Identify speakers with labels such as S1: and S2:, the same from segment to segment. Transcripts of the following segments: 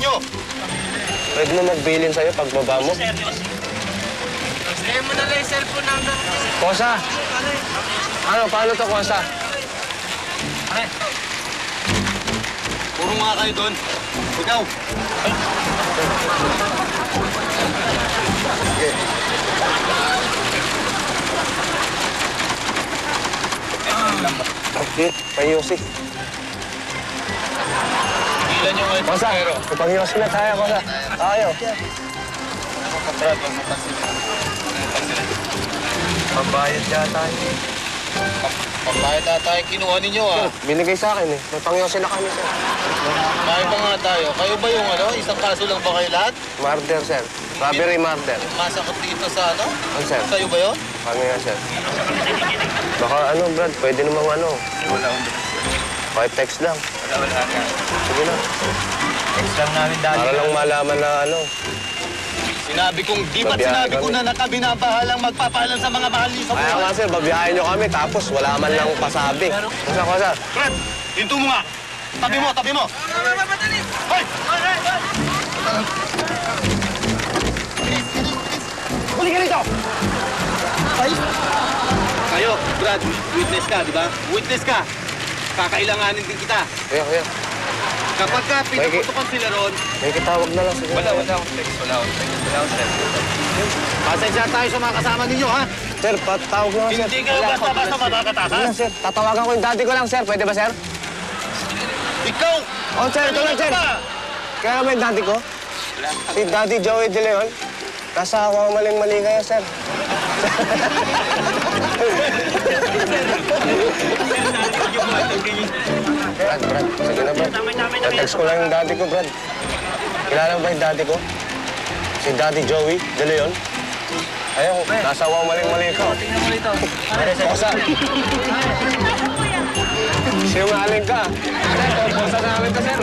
S1: ninyo.
S2: Pwede mo magbilin sa'yo pagbaba mo.
S3: Kaya mo na lang yung cellphone number.
S2: Kosa! Ano, paano to, Kosa?
S1: Puro mga kayo doon. Ikaw. Sige.
S2: Okay, pang-yosi.
S1: Ilan yung mga
S2: Kosa, pang-yosi na tayo, Kosa. Tayo. Pambayad yata tayo.
S1: Pambayad na tayo kinuha ninyo, ah.
S2: Binigay sa akin eh. May pang-yosi na kami, sir.
S1: Kain pa nga tayo. Kayo ba yung ano? Isang kaso lang ba kayo lahat?
S2: Murder, sir. Robbery murder.
S1: Masakot dito sa ano?
S2: Ano, sir?
S1: Sa'yo ba yun?
S2: Kami nga, sir. Baka ano, Brad, pwede namang ano.
S1: Wala.
S2: Kahit text lang.
S1: Wala.
S2: Sige na.
S1: Text lang namin dati.
S2: Para lang malaman na ano.
S1: Sinabi kong di ba't
S2: Babiyahe
S1: sinabi ko
S2: kami.
S1: na nakabinabahalang magpapaalam sa mga mahal niyo sa
S2: Kaya nga,
S1: buhay.
S2: sir, babiyahin nyo kami, tapos wala man lang pasabi. Kosa.
S1: Fred, hinto mo nga. Tabi mo, tabi mo. Hoy!
S2: Huli ka rito!
S1: Kayo, Brad, witness ka, di ba? Witness ka. Kakailanganin din kita.
S2: Kuya.
S1: Kapag ka pinuputukan sila ron,
S2: May kitawag na lang. Sige.
S1: wala akong text. Wala akong text. Pasensya tayo sa mga kasama ninyo, ha?
S2: Sir, patawag na lang, sir.
S1: Hindi kayo basta-basta
S2: Sige
S1: makakatakas.
S2: na, sir. Tatawagan ko yung daddy ko lang, sir. Pwede ba, sir?
S1: Ikaw!
S2: Oh, sir, ito lang, sir.
S1: Kanina ka pa.
S2: Kaya ba yung daddy ko? Si Daddy Joey De Leon. Kasawa maling-mali kayo, sir. Brad. Sige na, Brad. Natext ko lang yung daddy ko, Brad. Kilala mo ba yung daddy ko? Si Daddy Joey De Leon. Ayaw, nasawa maling-mali ka.
S3: Tingnan mo rito.
S2: Kosa. Sinungaling ka. Kosa namin ka, sir.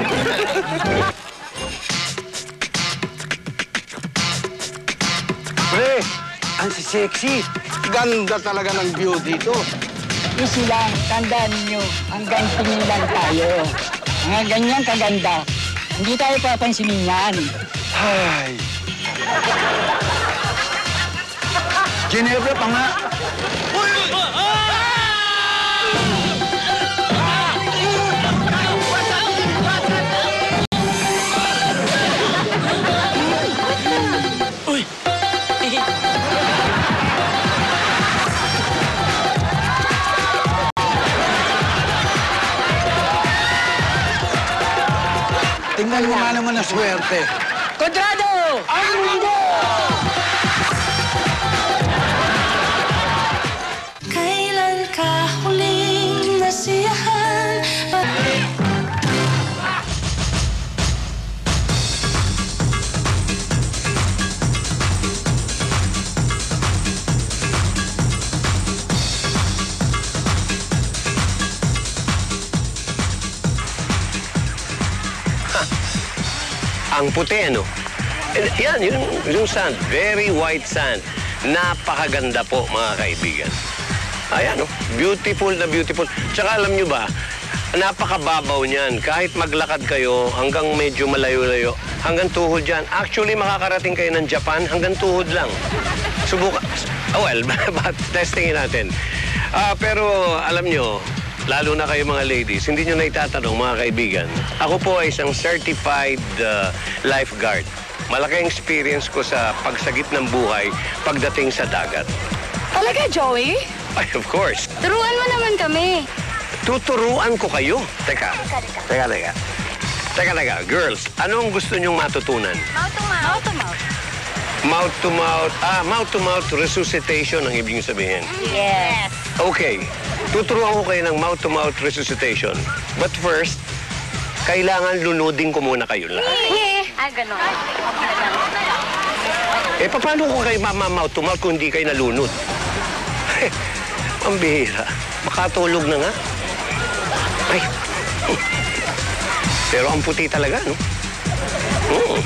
S4: Pre, ang sexy. Ganda talaga ng view dito.
S5: Easy lang, tandaan nyo, hanggang tingin lang tayo. Mga ganyan kaganda, hindi tayo papansinin yan.
S4: Ay. Ginebra pa nga. Tingnan mo nga naman ang swerte.
S5: Kontrado!
S4: Ang mundo!
S6: Kailan ka huling nasiyahan?
S7: Ang puti, ano? Yan, yung sand. Very white sand. Napakaganda po, mga kaibigan. Ayan, oh. Beautiful na beautiful. Tsaka alam nyo ba, napakababaw niyan. Kahit maglakad kayo hanggang medyo malayo-layo, hanggang tuhod yan. Actually, makakarating kayo ng Japan hanggang tuhod lang. Subukan. Well, testingin natin. Pero alam nyo, lalo na kayo mga ladies, hindi nyo na itatanong, mga kaibigan. Ako po ay isang certified lifeguard. Malaking experience ko sa pagsagip ng buhay pagdating sa dagat.
S6: Talaga, Joey?
S7: Ay, of course.
S6: Turuan mo naman kami.
S7: Tuturuan ko kayo. Teka. Girls, anong gusto nyong matutunan?
S6: Mouth to mouth.
S7: Mouth-to-mouth resuscitation ang ibig sabihin.
S6: Yes.
S7: Okay. Tuturuan ko kayo ng mouth-to-mouth resuscitation. But first, kailangan lunudin ko muna kayo lahat.
S6: Ganon.
S7: Paano ko kayo mouth-to-mouth kung hindi kayo nalunod? Ang bihira. Makatulog na nga. Ay. Pero ang puti talaga, no? Oo.